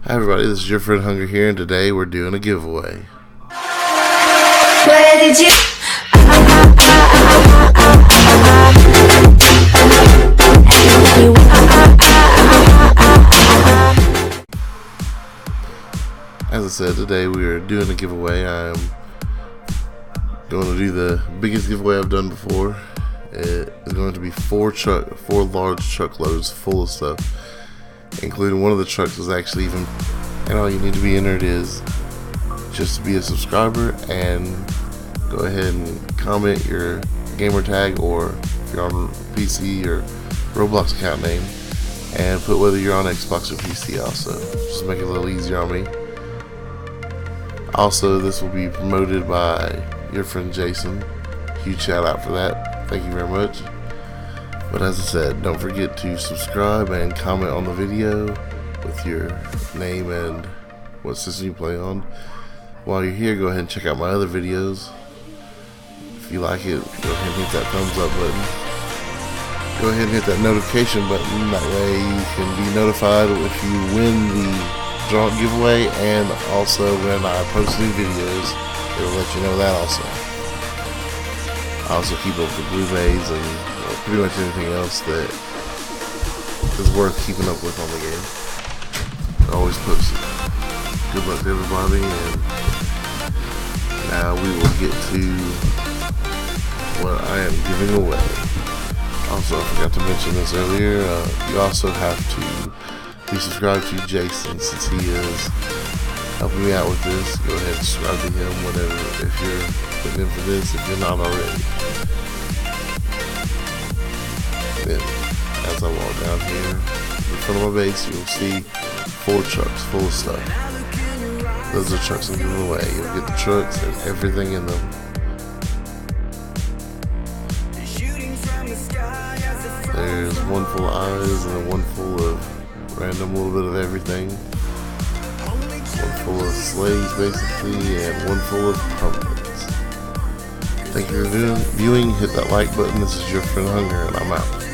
Hi everybody, this is your friend Hunger here, and today we're doing a giveaway. Where did you? As I said, today we are doing a giveaway. I'm going to do the biggest giveaway I've done before. It is going to be four large truckloads full of stuff, including one of the trucks is actually even, and all you need to be entered is just to be a subscriber and go ahead and comment your gamer tag, or if you're on PC, or Roblox account name, and put whether you're on Xbox or PC also. Just make it a little easier on me. Also, this will be promoted by your friend Jason. Huge shout out for that. Thank you very much. But as I said, don't forget to subscribe and comment on the video with your name and what system you play on. While you're here, go ahead and check out my other videos. If you like it, go ahead and hit that thumbs up button. Go ahead and hit that notification button. That way you can be notified if you win the draw giveaway, and also when I post new videos, it will let you know that also. I also keep up with Blu-rays and pretty much anything else that is worth keeping up with on the game. I always post it. Good luck to everybody, and now we will get to what I am giving away. Also, I forgot to mention this earlier, you also have to be subscribed to Jason, since he is helping me out with this. Go ahead and subscribe to him whenever, if you're putting in for this, if you're not already. Then, as I walk down here in front of my base, you'll see 4 trucks full of stuff. Those are trucks I'm giving away. You'll get the trucks and everything in them. There's one full of eyes and one full of random little bit of everything. One full of sleighs basically, and one full of pumpkins. Thank you for viewing. Hit that like button. This is your friend Hunger, and I'm out.